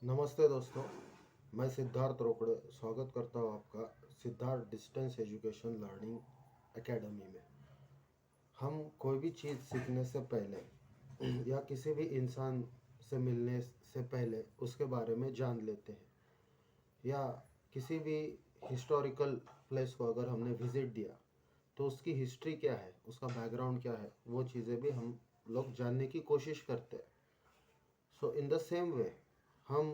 नमस्ते दोस्तों, मैं सिद्धार्थ रोकड़े स्वागत करता हूँ आपका Siddharth distance education learning academy में। हम कोई भी चीज़ सीखने से पहले या किसी भी इंसान से मिलने से पहले उसके बारे में जान लेते हैं, या किसी भी हिस्टोरिकल प्लेस को अगर हमने विज़िट दिया तो उसकी हिस्ट्री क्या है, उसका बैकग्राउंड क्या है, वो चीज़ें भी हम लोग जानने की कोशिश करते हैं। सो इन द सेम वे हम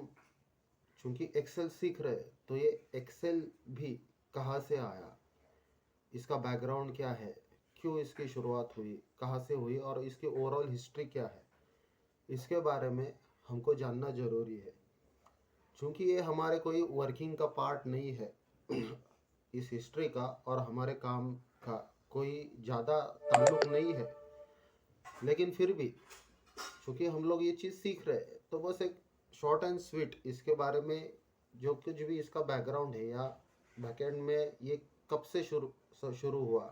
चूंकि एक्सेल सीख रहे हैं तो ये एक्सेल भी कहाँ से आया, इसका बैकग्राउंड क्या है, क्यों इसकी शुरुआत हुई, कहाँ से हुई और इसकी ओवरऑल हिस्ट्री क्या है, इसके बारे में हमको जानना ज़रूरी है। चूंकि ये हमारे कोई वर्किंग का पार्ट नहीं है इस हिस्ट्री का और हमारे काम का कोई ज़्यादा ताल्लुक नहीं है, लेकिन फिर भी चूँकि हम लोग ये चीज़ सीख रहे हैं तो बस एक शॉर्ट एंड स्वीट इसके बारे में जो कुछ भी इसका बैकग्राउंड है या बैकएंड में ये कब से शुरू हुआ,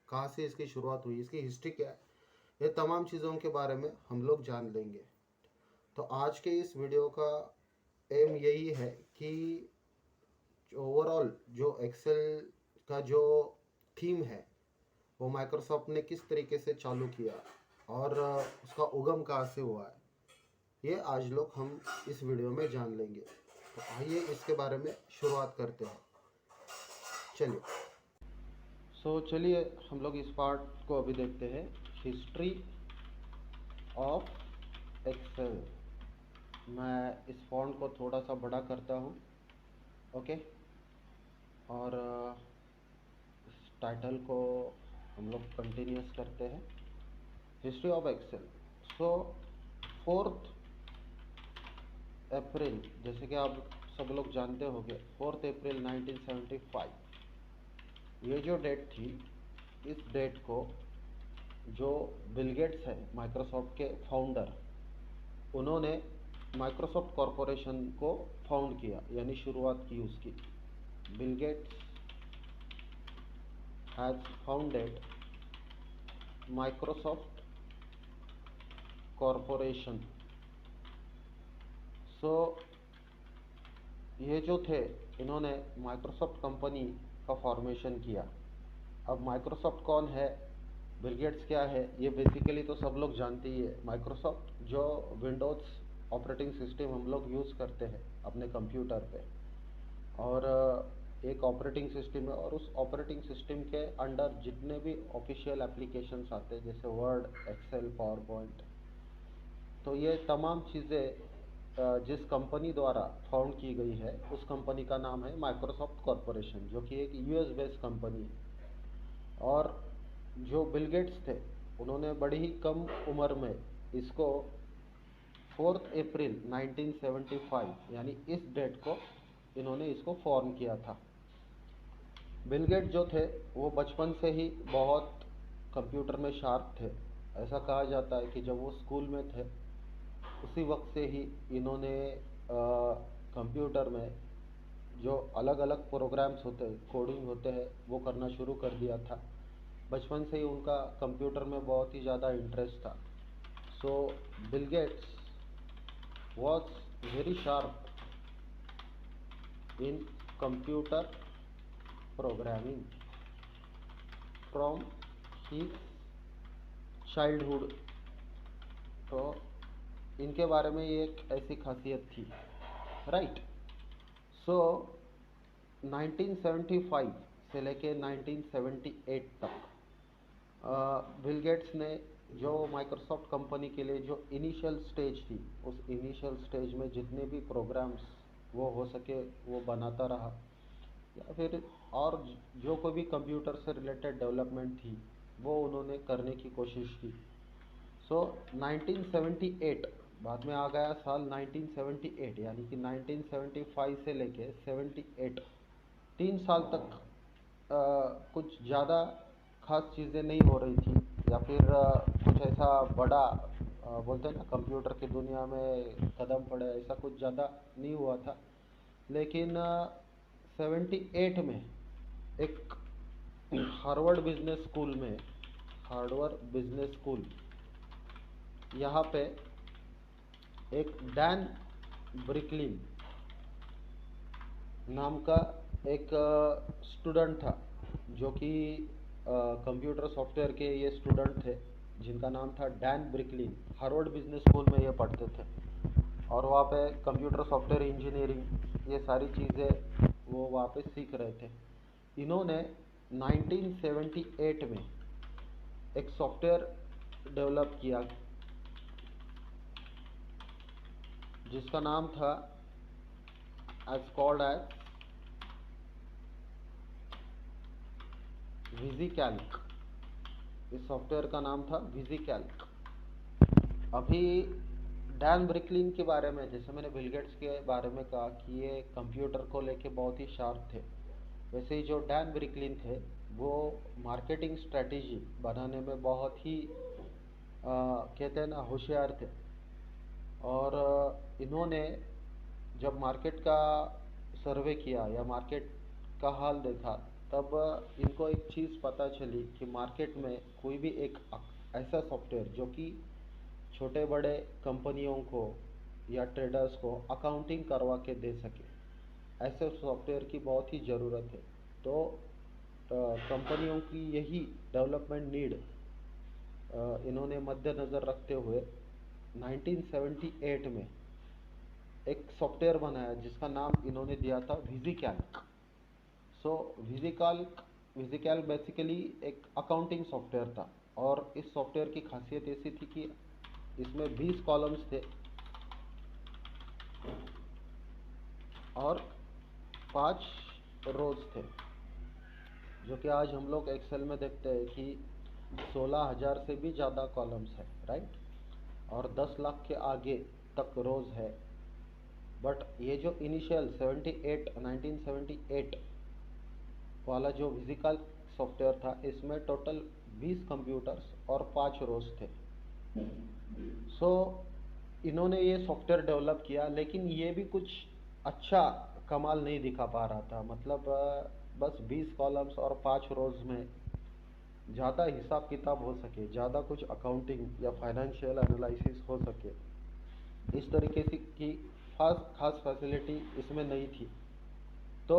कहाँ से इसकी शुरुआत हुई, इसकी हिस्ट्री क्या है, ये तमाम चीज़ों के बारे में हम लोग जान लेंगे। तो आज के इस वीडियो का एम यही है कि ओवरऑल जो एक्सेल का जो थीम है वो माइक्रोसॉफ्ट ने किस तरीके से चालू किया और उसका उगम कहाँ से हुआ है, ये आज लोग हम इस वीडियो में जान लेंगे। तो आइए इसके बारे में शुरुआत करते हैं। चलिए चलिए हम लोग इस पार्ट को अभी देखते हैं, हिस्ट्री ऑफ एक्सेल। मैं इस फॉन्ट को थोड़ा सा बड़ा करता हूँ, ओके, और इस टाइटल को हम लोग कंटिन्यूस करते हैं, हिस्ट्री ऑफ एक्सेल। सो 4 अप्रैल, जैसे कि आप सब लोग जानते होंगे, 4 अप्रैल 1975 ये जो डेट थी, इस डेट को जो बिल गेट्स है माइक्रोसॉफ्ट के फाउंडर, उन्होंने माइक्रोसॉफ्ट कॉरपोरेशन को फाउंड किया, यानी शुरुआत की उसकी। Bill Gates has founded Microsoft corporation. So ये जो थे, इन्होंने माइक्रोसॉफ्ट कंपनी का फॉर्मेशन किया। अब माइक्रोसॉफ्ट कौन है, बिल गेट्स क्या है, ये बेसिकली तो सब लोग जानते ही है। माइक्रोसॉफ्ट जो विंडोज़ ऑपरेटिंग सिस्टम हम लोग यूज़ करते हैं अपने कंप्यूटर पे, और एक ऑपरेटिंग सिस्टम है, और उस ऑपरेटिंग सिस्टम के अंडर जितने भी ऑफिशियल एप्लीकेशंस आते हैं जैसे वर्ड, एक्सेल, पावर पॉइंट, तो ये तमाम चीज़ें जिस कंपनी द्वारा फाउंड की गई है उस कंपनी का नाम है माइक्रोसॉफ्ट कॉरपोरेशन, जो कि एक यूएस बेस्ड कंपनी है। और जो बिल गेट्स थे, उन्होंने बड़ी ही कम उम्र में इसको 4 अप्रैल 1975 यानी इस डेट को इन्होंने इसको फॉर्म किया था। बिल गेट जो थे वो बचपन से ही बहुत कंप्यूटर में शार्प थे। ऐसा कहा जाता है कि जब वो स्कूल में थे उसी वक्त से ही इन्होंने कंप्यूटर में जो अलग अलग प्रोग्राम्स होते हैं, कोडिंग होते हैं, वो करना शुरू कर दिया था। बचपन से ही उनका कंप्यूटर में बहुत ही ज़्यादा इंटरेस्ट था। So Bill Gates was very sharp in computer programming from his childhood. तो इनके बारे में ये एक ऐसी खासियत थी, राइट। सो 1975 से लेके 1978 तक बिल गेट्स ने जो माइक्रोसॉफ्ट कंपनी के लिए जो इनिशियल स्टेज थी, उस इनिशियल स्टेज में जितने भी प्रोग्राम्स वो हो सके वो बनाता रहा, या फिर और जो कोई भी कंप्यूटर से रिलेटेड डेवलपमेंट थी वो उन्होंने करने की कोशिश की। सो 1978 बाद में आ गया साल 1978, यानी कि 1975 से लेके 78, 3 साल तक कुछ ज़्यादा खास चीज़ें नहीं हो रही थी, या फिर कुछ ऐसा बड़ा बोलते हैं ना कंप्यूटर की दुनिया में कदम पड़े, ऐसा कुछ ज़्यादा नहीं हुआ था। लेकिन 78 में एक हार्वर्ड बिजनेस स्कूल में, हार्वर्ड बिजनेस स्कूल, यहाँ पे एक डैन ब्रिकलिन नाम का एक स्टूडेंट था, जो कि कंप्यूटर सॉफ्टवेयर के ये स्टूडेंट थे, जिनका नाम था Dan brick kiln. Harvard business school में ये पढ़ते थे और वहाँ पे कंप्यूटर सॉफ्टवेयर इंजीनियरिंग ये सारी चीज़ें वो वहाँ पे सीख रहे थे। इन्होंने 1978 में एक सॉफ्टवेयर डेवलप किया जिसका नाम था एज कॉल्ड एज विजिकैल्क। इस सॉफ्टवेयर का नाम था विजिकैल्क। अभी डैन ब्रिकलिन के बारे में, जैसे मैंने बिल गेट्स के बारे में कहा कि ये कंप्यूटर को लेके बहुत ही शार्प थे, वैसे ही जो डैन ब्रिकलिन थे वो मार्केटिंग स्ट्रेटेजी बनाने में बहुत ही कहते हैं ना होशियार थे। और इन्होंने जब मार्केट का सर्वे किया या मार्केट का हाल देखा, तब इनको एक चीज़ पता चली कि मार्केट में कोई भी एक ऐसा सॉफ्टवेयर जो कि छोटे बड़े कंपनियों को या ट्रेडर्स को अकाउंटिंग करवा के दे सके, ऐसे सॉफ्टवेयर की बहुत ही ज़रूरत है। तो कंपनियों की यही डेवलपमेंट नीड इन्होंने मद्देनज़र रखते हुए 1978 में एक सॉफ्टवेयर बनाया जिसका नाम इन्होंने दिया था विजिकैल्क। सो विजिकैल्क बेसिकली एक अकाउंटिंग सॉफ्टवेयर था, और इस सॉफ्टवेयर की खासियत ऐसी थी कि इसमें 20 कॉलम्स थे और 5 रोज थे, जो कि आज हम लोग एक्सेल में देखते हैं कि 16,000 से भी ज़्यादा कॉलम्स है, राइट, और 10 लाख के आगे तक रोज है। बट ये जो इनिशियल 1978 वाला जो विजिकल सॉफ्टवेयर था, इसमें टोटल 20 कंप्यूटर्स और 5 रोज थे। सो इन्होंने ये सॉफ्टवेयर डेवलप किया, लेकिन ये भी कुछ अच्छा कमाल नहीं दिखा पा रहा था। मतलब बस 20 कॉलम्स और 5 रोज में ज़्यादा हिसाब किताब हो सके, ज़्यादा कुछ अकाउंटिंग या फाइनेंशियल एनालिसिस हो सके, इस तरीके से की खास फैसिलिटी इसमें नहीं थी। तो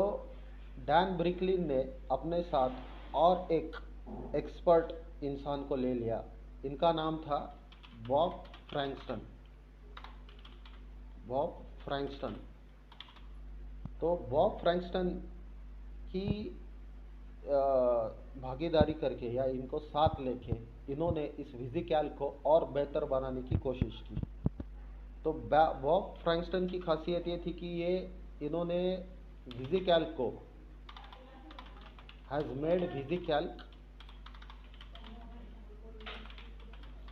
डैन ब्रिकलिन ने अपने साथ और एक एक्सपर्ट इंसान को ले लिया। इनका नाम था बॉब फ्रैंकस्टन। बॉब फ्रैंकस्टन। तो बॉब फ्रैंकस्टन की भागीदारी करके या इनको साथ लेके इन्होंने इस विजिकैल को और बेहतर बनाने की कोशिश की। तो बॉब फ्रैंकस्टन की खासियत ये थी कि ये इन्होंने विजिकैल को has made VisiCalc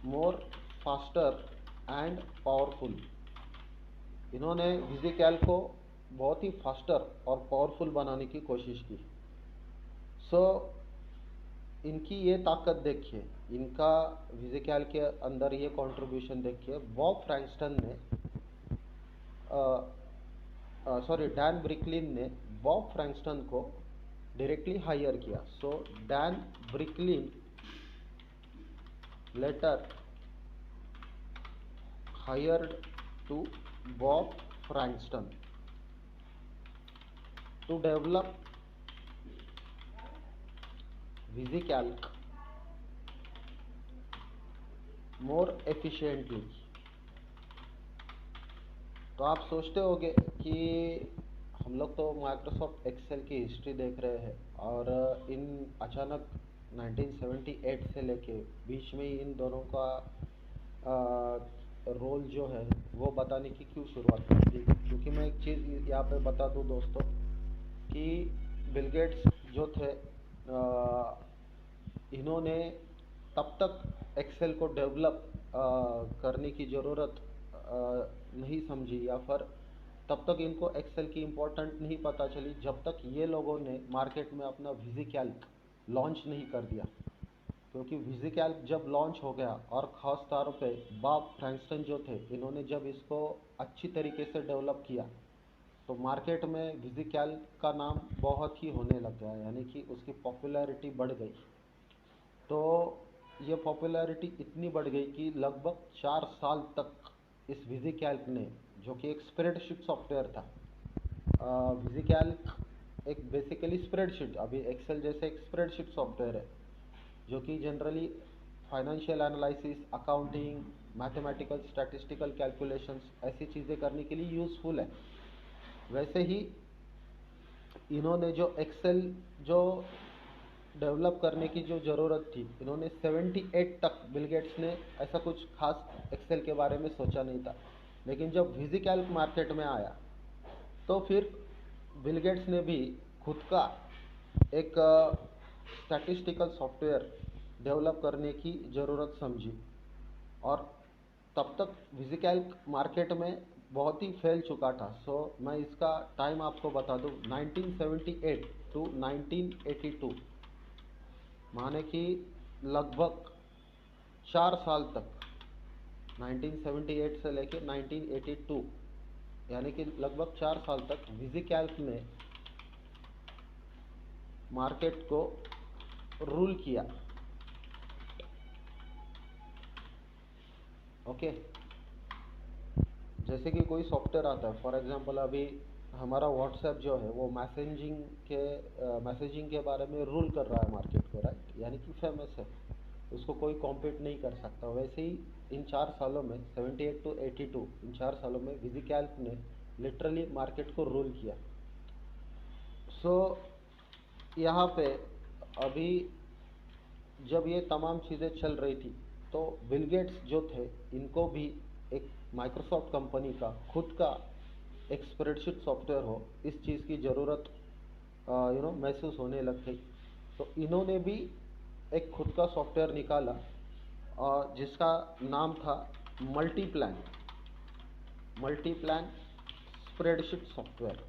more faster and powerful. इन्होंने विजिकैल को बहुत ही फास्टर और पावरफुल बनाने की कोशिश की। सो इनकी ये ताकत देखिए, इनका विजिकैल के अंदर ये कंट्रीब्यूशन देखिए। बॉब फ्रैंकस्टन ने डैन ब्रिकलिन ने बॉब फ्रैंकस्टन को डायरेक्टली हायर किया। So Dan Bricklin later hired to Bob Frankston to develop VisiCalc more efficiently। तो आप सोचते होंगे कि हम लोग तो माइक्रोसॉफ्ट एक्सेल की हिस्ट्री देख रहे हैं, और इन अचानक 1978 से लेके बीच में ही इन दोनों का रोल जो है वो बताने की क्यों शुरुआत की थी। क्योंकि मैं एक चीज़ यहाँ पे बता दूँ दोस्तों कि बिल गेट्स जो थे, इन्होंने तब तक एक्सेल को डेवलप करने की ज़रूरत नहीं समझी, या फिर तब तक इनको एक्सेल की इम्पोर्टेंट नहीं पता चली जब तक ये लोगों ने मार्केट में अपना विजिकैल्क लॉन्च नहीं कर दिया। क्योंकि विजिकैल्क जब लॉन्च हो गया, और ख़ास तौर पे बॉब फ्रैंकस्टन जो थे, इन्होंने जब इसको अच्छी तरीके से डेवलप किया, तो मार्केट में विजिकैल्क का नाम बहुत ही होने लग गया, यानी कि उसकी पॉपुलैरिटी बढ़ गई। तो ये पॉपुलैरिटी इतनी बढ़ गई कि लगभग 4 साल तक इस विजिकैल्क ने, जो कि एक स्प्रेडशीट सॉफ्टवेयर था, विजिकैल्क एक बेसिकली स्प्रेडशीट, अभी एक्सेल जैसे एक स्प्रेडशीट सॉफ्टवेयर है जो कि generally financial analysis, accounting, mathematical statistical calculations ऐसी चीज़ें करने के लिए यूज़फुल है। वैसे ही इन्होंने जो एक्सेल जो डेवलप करने की जो ज़रूरत थी, इन्होंने 78 तक बिल गेट्स ने ऐसा कुछ खास एक्सेल के बारे में सोचा नहीं था। लेकिन जब विजिकैल्क मार्केट में आया तो फिर बिल गेट्स ने भी खुद का एक स्टैटिस्टिकल सॉफ्टवेयर डेवलप करने की ज़रूरत समझी। और तब तक विजिकैल्क मार्केट में बहुत ही फैल चुका था। सो मैं इसका टाइम आपको बता दूं, 1978 टू 1982, माने कि लगभग 4 साल तक, 1978 से लेके 1982, यानी कि लगभग 4 साल तक विजिकैल्क ने मार्केट को रूल किया। ओके, जैसे कि कोई सॉफ्टवेयर आता है, फॉर एग्जांपल अभी हमारा व्हाट्सएप जो है वो मैसेजिंग के बारे में रूल कर रहा है मार्केट को, राइट, यानी कि फेमस है, उसको कोई कॉम्पीट नहीं कर सकता। वैसे ही इन 4 सालों में 78 टू 82, इन 4 सालों में विजिकैल्क ने लिटरली मार्केट को रूल किया। सो यहाँ पे अभी जब ये तमाम चीज़ें चल रही थी तो बिल गेट्स जो थे, इनको भी एक माइक्रोसॉफ्ट कंपनी का खुद का एक स्प्रेडशीट सॉफ्टवेयर हो, इस चीज़ की ज़रूरत महसूस होने लग गई। तो इन्होंने भी एक खुद का सॉफ्टवेयर निकाला जिसका नाम था मल्टीप्लान मल्टीप्लान स्प्रेडशीट सॉफ्टवेयर।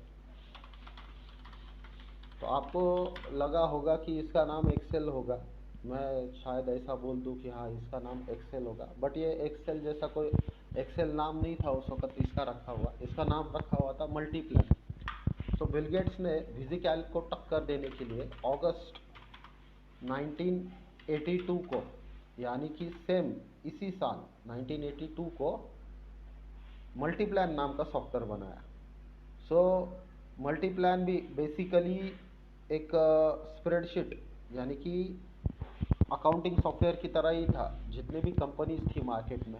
तो आपको लगा होगा कि इसका नाम एक्सेल होगा, मैं शायद ऐसा बोल दूं कि हाँ इसका नाम एक्सेल होगा, बट ये एक्सेल जैसा कोई एक्सेल नाम नहीं था उस वक्त इसका रखा हुआ, इसका नाम रखा हुआ था मल्टीप्लान। तो बिल गेट्स ने विजिकैल्क को टक्कर देने के लिए अगस्त 1982 को, यानी कि सेम इसी साल 1982 को मल्टीप्लान नाम का सॉफ्टवेयर बनाया। सो मल्टीप्लान भी बेसिकली एक स्प्रेडशीट यानी कि अकाउंटिंग सॉफ्टवेयर की तरह ही था। जितने भी कंपनीज थी मार्केट में,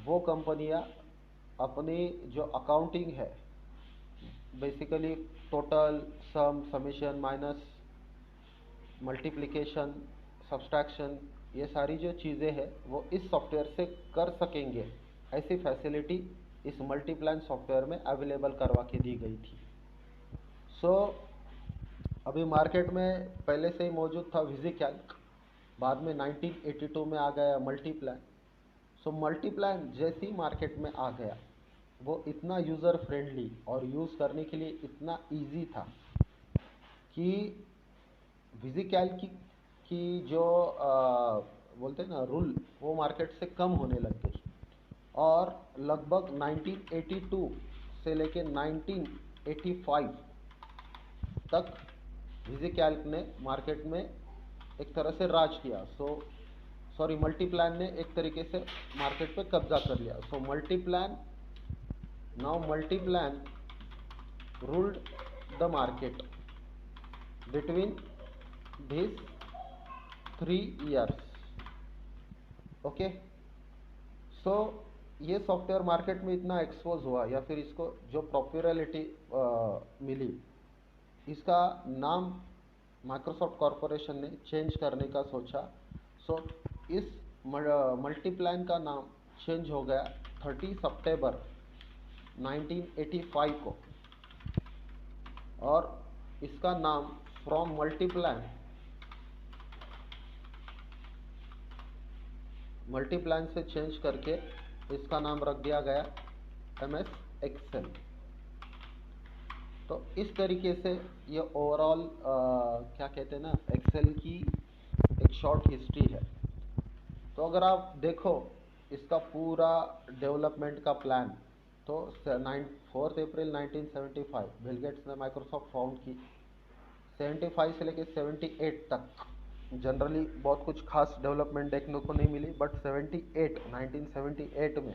वो कंपनियां अपनी जो अकाउंटिंग है, basically total, summation, minus, multiplication, subtraction, ये सारी जो चीज़ें हैं वो इस सॉफ्टवेयर से कर सकेंगे, ऐसी फैसिलिटी इस मल्टीप्लान सॉफ्टवेयर में अवेलेबल करवा के दी गई थी। सो अभी मार्केट में पहले से ही मौजूद था विजिकैल्क, बाद में 1982 में आ गया मल्टीप्लान। सो मल्टीप्लान जैसे ही मार्केट में आ गया, वो इतना यूज़र फ्रेंडली और यूज़ करने के लिए इतना इजी था कि विजिकैल्क की जो बोलते हैं ना रूल, वो मार्केट से कम होने लग गई। और लगभग 1982 से लेके 1985 तक विजिकैल्क ने मार्केट में एक तरह से राज किया। मल्टीप्लान ने एक तरीके से मार्केट पे कब्जा कर लिया। So Multiplan ruled the market between these 3 years। Okay, so ये सॉफ्टवेयर मार्केट में इतना एक्सपोज हुआ, या फिर इसको जो पॉपुलैरिटी मिली, इसका नाम माइक्रोसॉफ्ट कॉरपोरेशन ने चेंज करने का सोचा। सो इस मल्टीप्लान का नाम चेंज हो गया 30 सितंबर 1985 को, और इसका नाम फ्रॉम मल्टीप्लान से चेंज करके इसका नाम रख दिया गया MS एक्सेल। तो इस तरीके से ये ओवरऑल क्या कहते हैं ना, एक्सेल की एक शॉर्ट हिस्ट्री है। तो अगर आप देखो इसका पूरा डेवलपमेंट का प्लान, तो 4 अप्रैल 1975 बिल गेट्स ने माइक्रोसॉफ्ट फाउंड की। 75 से लेके 78 तक जनरली बहुत कुछ खास डेवलपमेंट देखने को नहीं मिली, बट 1978 में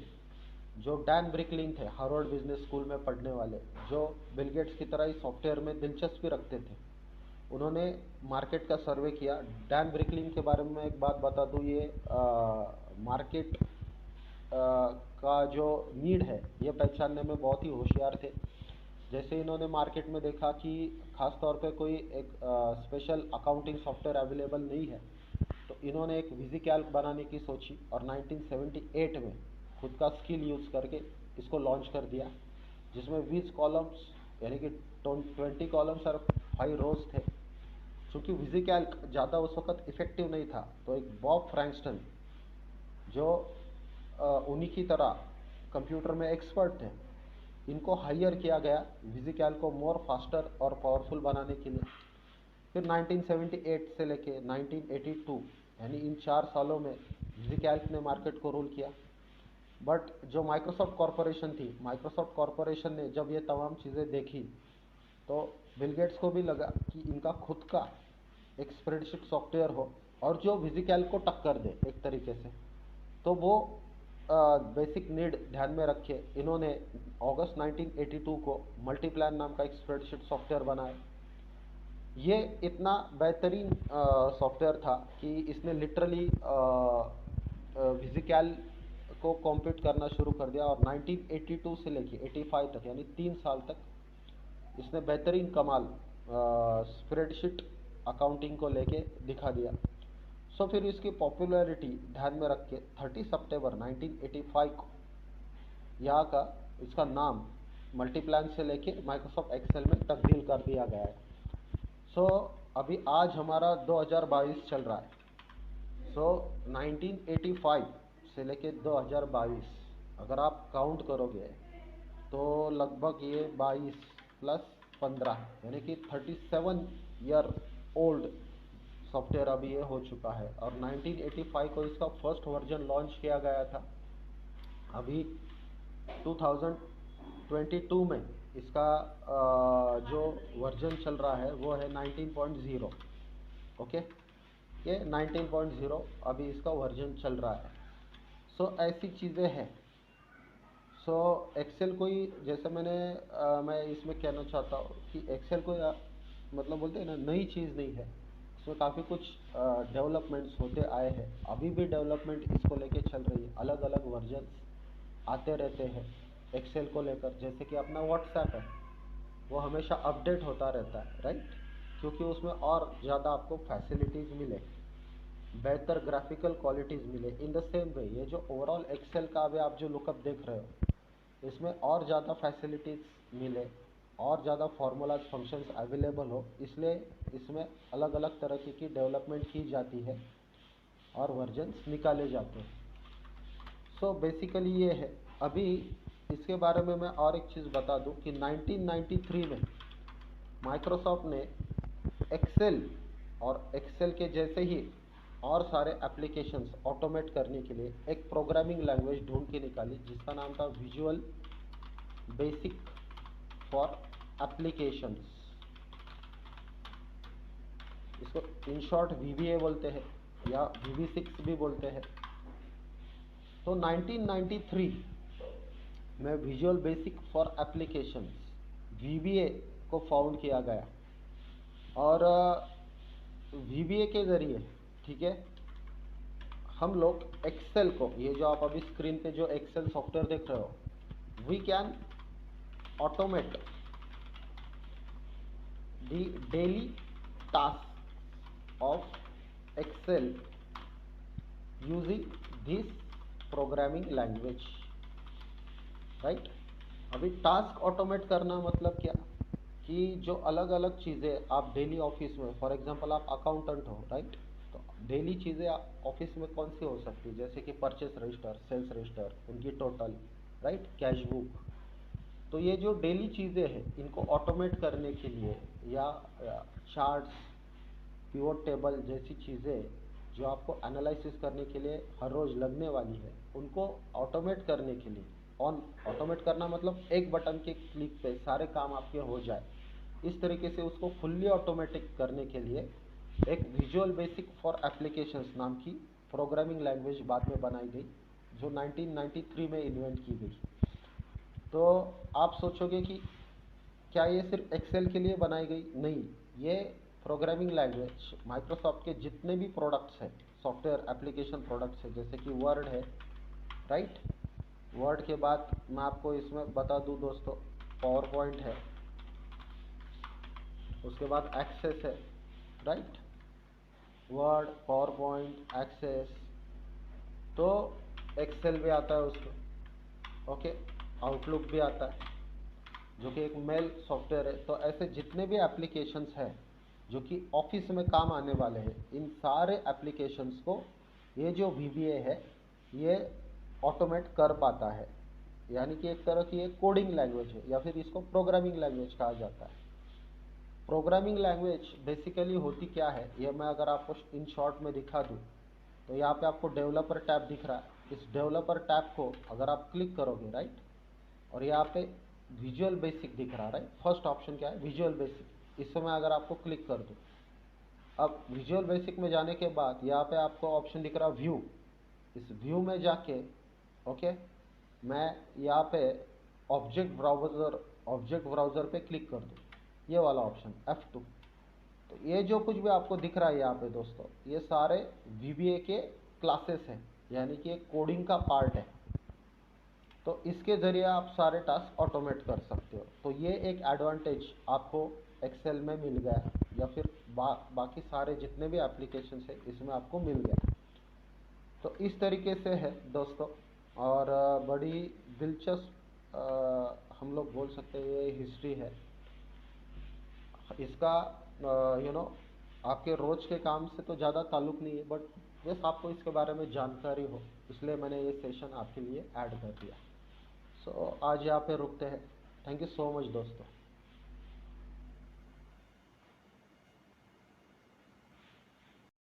जो डैन ब्रिकलिन थे, हार्वर्ड बिजनेस स्कूल में पढ़ने वाले, जो बिल गेट्स की तरह ही सॉफ्टवेयर में दिलचस्पी रखते थे, उन्होंने मार्केट का सर्वे किया। डैन ब्रिकलिन के बारे में मैं एक बात बता दूं, ये मार्केट का जो नीड है ये पहचानने में बहुत ही होशियार थे। जैसे इन्होंने मार्केट में देखा कि खास तौर पे कोई एक स्पेशल अकाउंटिंग सॉफ्टवेयर अवेलेबल नहीं है, तो इन्होंने एक विजिकैल्क बनाने की सोची और 1978 में खुद का स्किल यूज़ करके इसको लॉन्च कर दिया, जिसमें 20 कॉलम्स यानी कि 20 कॉलम्स और 5 रोज थे। चूँकि विजिकैल्क ज़्यादा उस वक्त इफेक्टिव नहीं था, तो एक बॉब फ्रैंकस्टन जो उन्हीं की तरह कंप्यूटर में एक्सपर्ट थे, इनको हायर किया गया विजिकैल्क को मोर फास्टर और पावरफुल बनाने के लिए। फिर 1978 से लेके 1982 यानी इन 4 सालों में विजिकैल्क ने मार्केट को रूल किया। बट जो माइक्रोसॉफ्ट कॉरपोरेशन थी, माइक्रोसॉफ्ट कॉरपोरेशन ने जब ये तमाम चीज़ें देखी, तो बिल गेट्स को भी लगा कि इनका खुद का एक स्प्रेडशीट सॉफ्टवेयर हो और जो विजिकैल्क को टक्कर दे एक तरीके से। तो वो बेसिक नीड ध्यान में रखे इन्होंने अगस्त 1982 को मल्टीप्लान नाम का एक स्प्रेडशीट सॉफ्टवेयर बनाया। ये इतना बेहतरीन सॉफ्टवेयर था कि इसने लिटरली विजिकैल को कॉम्पीट करना शुरू कर दिया, और 1982 से लेके 85 तक यानी 3 साल तक इसने बेहतरीन कमाल स्प्रेडशीट अकाउंटिंग को लेके दिखा दिया। सो फिर इसकी पॉपुलैरिटी ध्यान में रख के 30 सितंबर 1985 को यहाँ का इसका नाम मल्टीप्लान से लेके माइक्रोसॉफ्ट एक्सेल में तब्दील कर दिया गया है। सो अभी आज हमारा 2022 चल रहा है। सो 1985 से लेके 2022 अगर आप काउंट करोगे तो लगभग ये 22 प्लस 15 यानी कि 37 ईयर ओल्ड सॉफ्टवेयर अभी ये हो चुका है। और 1985 को इसका फर्स्ट वर्जन लॉन्च किया गया था। अभी 2022 में इसका जो वर्जन चल रहा है वो है 19.0। ओके, ये 19.0 अभी इसका वर्जन चल रहा है। सो ऐसी चीज़ें हैं। सो एक्सेल कोई, जैसे मैं इसमें कहना चाहता हूँ कि एक्सेल कोई मतलब बोलते हैं ना, नई चीज़ नहीं है। इसमें काफ़ी कुछ डेवलपमेंट्स होते आए हैं, अभी भी डेवलपमेंट इसको लेके चल रही है। अलग अलग वर्जन्स आते रहते हैं एक्सेल को लेकर। जैसे कि अपना व्हाट्सएप है, वो हमेशा अपडेट होता रहता है, राइट, क्योंकि उसमें और ज़्यादा आपको फैसिलिटीज़ मिले, बेहतर ग्राफिकल क्वालिटीज़ मिले। इन द सेम वे ये जो ओवरऑल एक्सेल का अभी आप जो लुकअप देख रहे हो, इसमें और ज़्यादा फैसिलिटीज़ मिले, और ज़्यादा फार्मूलाज फंक्शंस अवेलेबल हो, इसलिए इसमें अलग अलग तरह की डेवलपमेंट की जाती है और वर्जन्स निकाले जाते हैं। सो बेसिकली ये है। अभी इसके बारे में मैं और एक चीज़ बता दूं कि 1993 में माइक्रोसॉफ्ट ने एक्सेल और एक्सेल के जैसे ही और सारे एप्लीकेशंस ऑटोमेट करने के लिए एक प्रोग्रामिंग लैंग्वेज ढूंढ के निकाली, जिसका नाम था विजुअल बेसिक फॉर एप्लीकेशंस। इसको इन शॉर्ट VBA बोलते हैं या VB6 भी बोलते हैं। तो 1993 में visual basic for applications VBA को फाउंड किया गया। और VBA के ज़रिए, ठीक है, हम लोग एक्सेल को, ये जो आप अभी स्क्रीन पे जो एक्सेल सॉफ्टवेयर देख रहे हो, we can automate the daily task of Excel using this programming language, right. अभी टास्क ऑटोमेट करना मतलब क्या, कि जो अलग अलग चीज़ें आप डेली ऑफिस में, फॉर एग्जांपल आप अकाउंटेंट हो, राइट, तो डेली चीज़ें ऑफिस में कौन सी हो सकती है, जैसे कि परचेस रजिस्टर, सेल्स रजिस्टर, उनकी टोटल, राइट, कैश बुक। तो ये जो डेली चीज़ें हैं इनको ऑटोमेट करने के लिए, या चार्ट्स, पिवट टेबल जैसी चीज़ें जो आपको एनालिसिस करने के लिए हर रोज़ लगने वाली है, उनको ऑटोमेट करने के लिए, ऑटोमेट करना मतलब एक बटन के क्लिक पे सारे काम आपके हो जाए, इस तरीके से उसको फुल्ली ऑटोमेटिक करने के लिए एक विजुअल बेसिक फॉर एप्लीकेशंस नाम की प्रोग्रामिंग लैंग्वेज बाद में बनाई गई, जो 1993 में इन्वेंट की गई। तो आप सोचोगे कि क्या ये सिर्फ एक्सेल के लिए बनाई गई? नहीं, ये प्रोग्रामिंग लैंग्वेज माइक्रोसॉफ्ट के जितने भी प्रोडक्ट्स हैं, सॉफ्टवेयर एप्लीकेशन प्रोडक्ट्स हैं, जैसे कि वर्ड है, राइट। वर्ड के बाद मैं आपको इसमें बता दूं दोस्तों, पावर पॉइंट है, उसके बाद एक्सेस है, right. Word, PowerPoint, Access, तो एक्सेल भी आता है उसमें, ओके। आउटलुक भी आता है जो कि एक मेल सॉफ्टवेयर है। तो ऐसे जितने भी एप्लीकेशंस हैं जो कि ऑफिस में काम आने वाले हैं, इन सारे एप्लीकेशंस को ये जो VBA है ये ऑटोमेट कर पाता है। यानी कि एक तरह की एक कोडिंग लैंग्वेज है, या फिर इसको प्रोग्रामिंग लैंग्वेज कहा जाता है। प्रोग्रामिंग लैंग्वेज बेसिकली होती क्या है, ये मैं अगर आपको इन शॉर्ट में दिखा दूँ, तो यहाँ पे आपको डेवलपर टैब दिख रहा है। इस डेवलपर टैब को अगर आप क्लिक करोगे, राइट, और यहाँ पे विजुअल बेसिक दिख रहा है, राइट। फर्स्ट ऑप्शन क्या है? Visual basic. इसमें मैं अगर आपको क्लिक कर दूँ, अब विजुअल बेसिक में जाने के बाद यहाँ पे आपको ऑप्शन दिख रहा है व्यू। इस व्यू में जाके, ओके, मैं यहाँ पे ऑब्जेक्ट ब्राउज़र पे क्लिक कर दूँ, ये वाला ऑप्शन F2। तो ये जो कुछ भी आपको दिख रहा है यहाँ पे दोस्तों, ये सारे VBA के क्लासेस हैं, यानी कि एक कोडिंग का पार्ट है। तो इसके ज़रिए आप सारे टास्क ऑटोमेट कर सकते हो। तो ये एक एडवांटेज आपको एक्सेल में मिल गया, या फिर बाकी सारे जितने भी एप्लीकेशंस है इसमें आपको मिल गया। तो इस तरीके से है दोस्तों, और बड़ी दिलचस्प हम लोग बोल सकते हैं ये हिस्ट्री है इसका। आपके रोज के काम से तो ज़्यादा ताल्लुक़ नहीं है, बट बस आपको इसके बारे में जानकारी हो, इसलिए मैंने ये सेशन आपके लिए ऐड कर दिया। सो आज यहाँ पे रुकते हैं। थैंक यू सो मच दोस्तों।